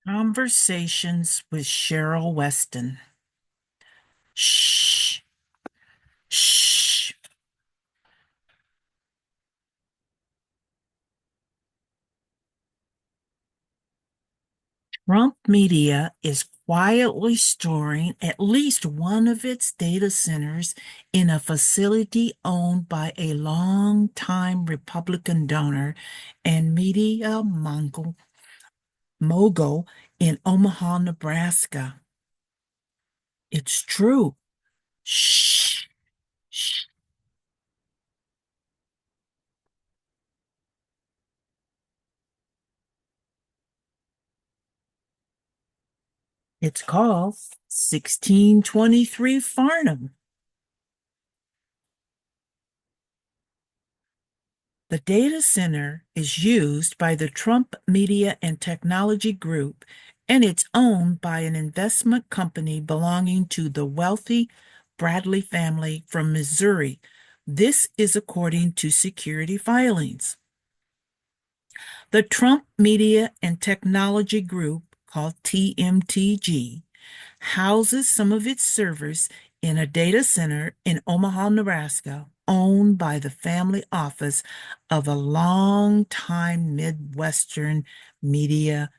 Conversations with Cheryl Weston. Shh, shh. Trump Media is quietly storing at least one of its data centers in a facility owned by a longtime Republican donor and media mogul in Omaha, Nebraska. It's true. Shh, shh. It's called 1623 Farnam. The data center is used by the Trump Media and Technology Group, and it's owned by an investment company belonging to the wealthy Bradley family from Missouri. This is according to security filings. The Trump Media and Technology Group, called TMTG, houses some of its servers in a data center in Omaha, Nebraska, owned by the family office of a long-time Midwestern media.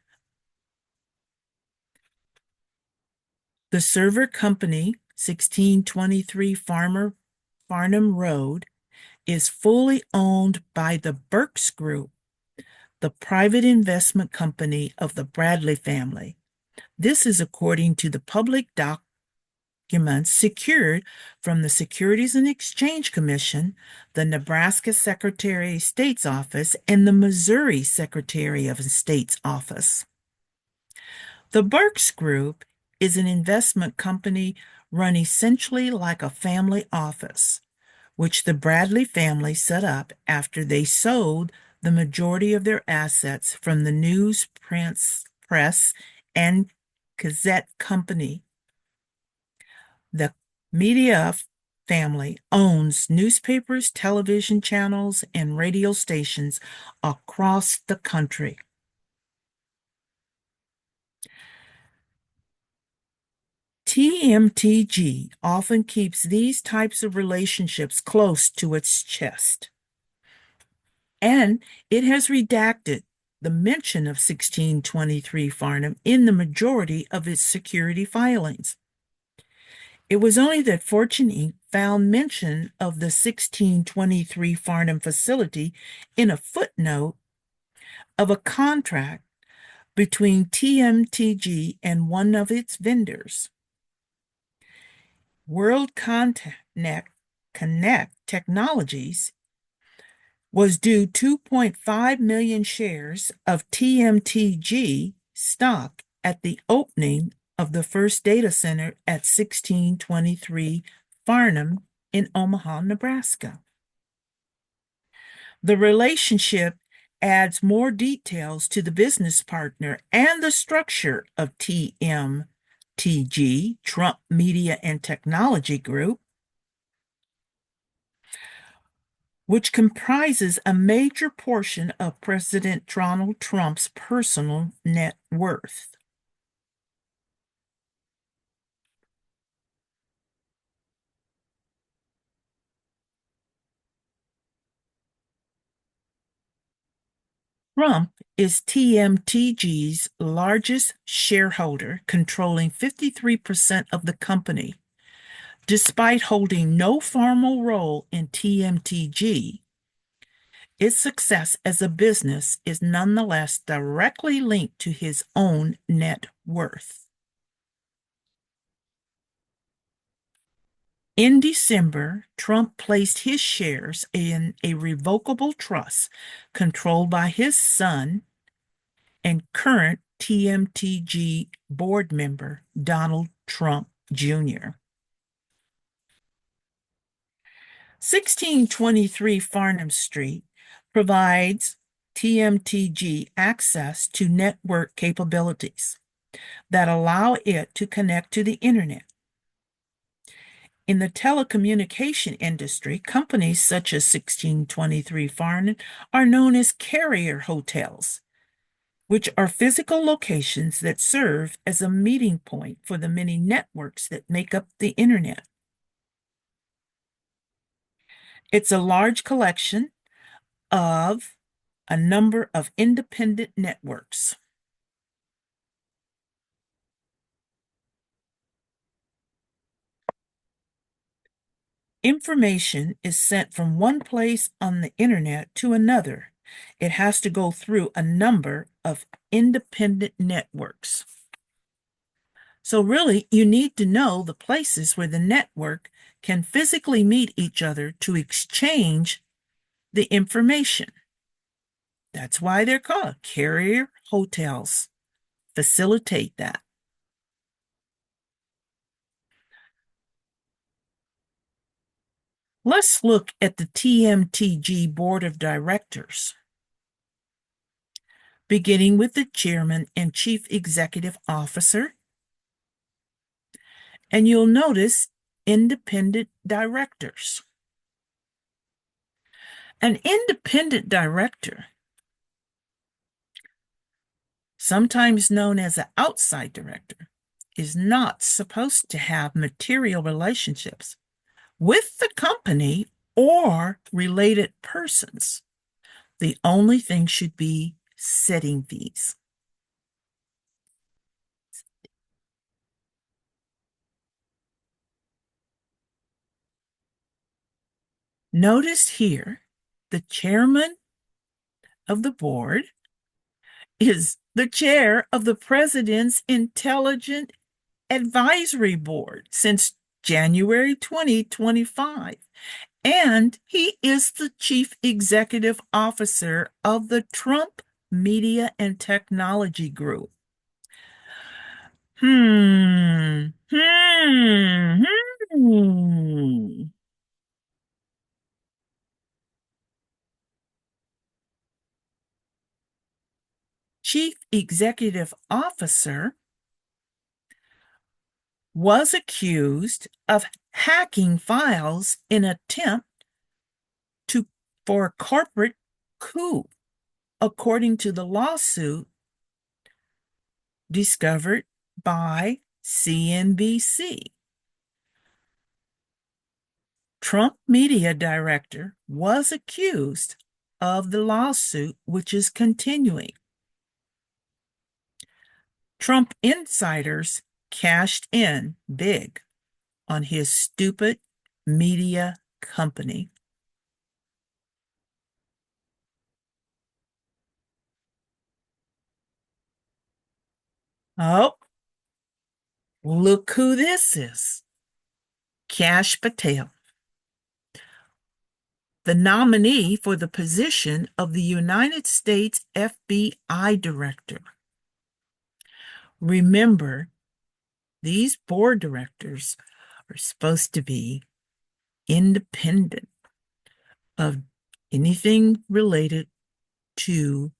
The server company, 1623 Farnam Road, is fully owned by the Burks Group, the private investment company of the Bradley family. This is according to the public documents secured from the Securities and Exchange Commission, the Nebraska Secretary of State's office, and the Missouri Secretary of State's office. The Burks Group is an investment company run essentially like a family office, which the Bradley family set up after they sold the majority of their assets from the Press and Gazette Company. The media family owns newspapers, television channels, and radio stations across the country. TMTG often keeps these types of relationships close to its chest, and it has redacted the mention of 1623 Farnam in the majority of its security filings. It was only that Fortune Inc. found mention of the 1623 Farnam facility in a footnote of a contract between TMTG and one of its vendors. World Connect Technologies was due 2.5 million shares of TMTG stock at the opening of the first data center at 1623 Farnam in Omaha, Nebraska. The relationship adds more details to the business partner and the structure of TMTG, Trump Media and Technology Group, which comprises a major portion of President Donald Trump's personal net worth. Trump is TMTG's largest shareholder, controlling 53% of the company. Despite holding no formal role in TMTG, its success as a business is nonetheless directly linked to his own net worth. In December, Trump placed his shares in a revocable trust controlled by his son and current TMTG board member, Donald Trump Jr. 1623 Farnam Street provides TMTG access to network capabilities that allow it to connect to the internet. In the telecommunication industry, companies such as 1623 Farnam are known as carrier hotels. which are physical locations that serve as a meeting point for the many networks that make up the internet. It's a large collection of a number of independent networks. Information is sent from one place on the internet to another. It has to go through a number of independent networks. So really, you need to know the places where the network can physically meet each other to exchange the information. That's why they're called carrier hotels. Facilitate that. Let's look at the TMTG Board of Directors, beginning with the Chairman and Chief Executive Officer. And you'll notice independent directors. An independent director, sometimes known as an outside director, is not supposed to have material relationships with the company or related persons. The only thing should be setting fees. Notice here, the chairman of the board is the chair of the president's Intelligent Advisory Board since January 2025, and he is the chief executive officer of the Trump Media and Technology Group. Hmm. Hmm. Hmm. Chief executive officer was accused of hacking files in attempt to for a corporate coup, according to the lawsuit discovered by CNBC. Trump media director was accused of the lawsuit, which is continuing. Trump insiders cashed in big on his stupid media company. Oh, look who this is. Kash Patel, the nominee for the position of the United States FBI director. Remember, these board directors are supposed to be independent of anything related to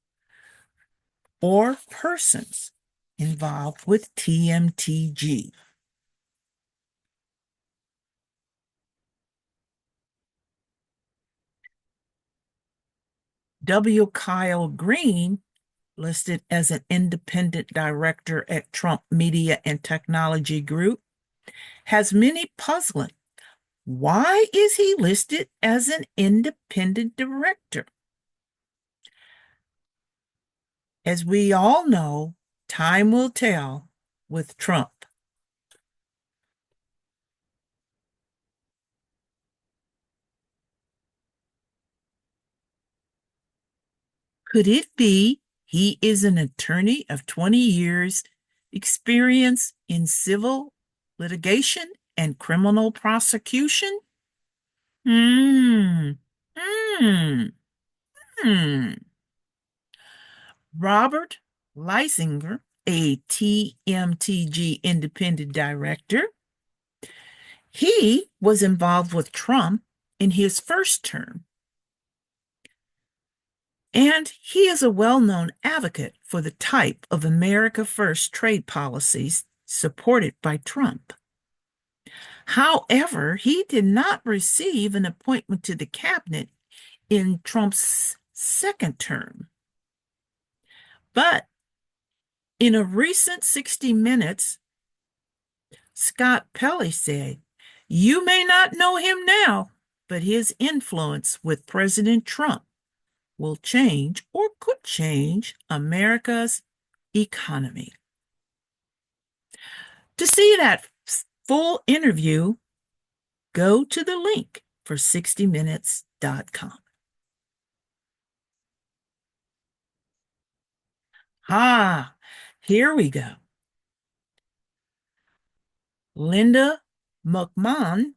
or persons involved with TMTG. W. Kyle Green, listed as an independent director at Trump Media and Technology Group, has many puzzling. Why is he listed as an independent director? As we all know, time will tell with Trump. Could it be he is an attorney of 20 years experience in civil litigation and criminal prosecution? Hmm. Hmm. Hmm. Robert Leisinger, a TMTG independent director, he was involved with Trump in his first term, and he is a well-known advocate for the type of America First trade policies supported by Trump. However, he did not receive an appointment to the cabinet in Trump's second term. But In a recent 60 Minutes, Scott Pelley said, "You may not know him now, but his influence with President Trump will change or could change America's economy." To see that full interview, go to the link for 60minutes.com. Ah, here we go. Linda McMahon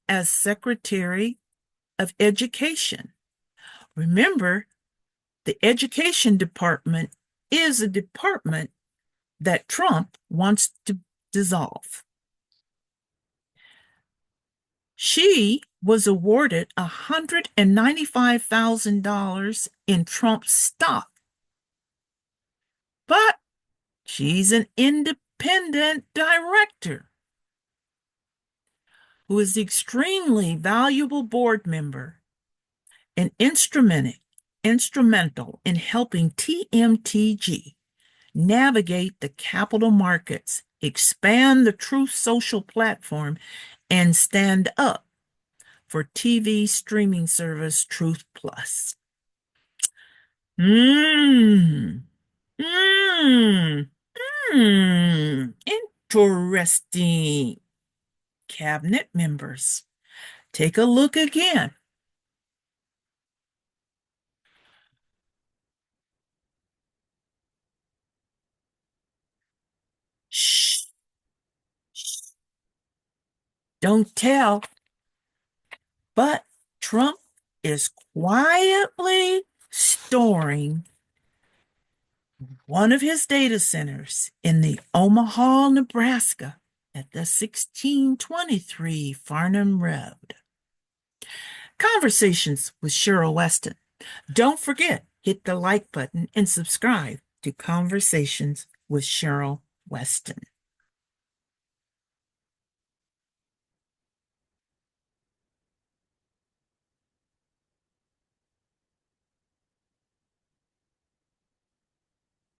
as Secretary of Education. Remember, the Education Department is a department that Trump wants to dissolve. She was awarded $195,000 in Trump stock, but she's an independent director who is an extremely valuable board member and instrumental in helping TMTG navigate the capital markets, expand the Truth Social platform, and stand up for TV streaming service Truth Plus. Mmm. Mmm. Mmm. Interesting. Cabinet members. Take a look again. Shh. Don't tell. But Trump is quietly storing one of his data centers in the Omaha, Nebraska at the 1623 Farnam Road. Conversations with Cheryl Weston. Don't forget, hit the like button and subscribe to Conversations with Cheryl Weston.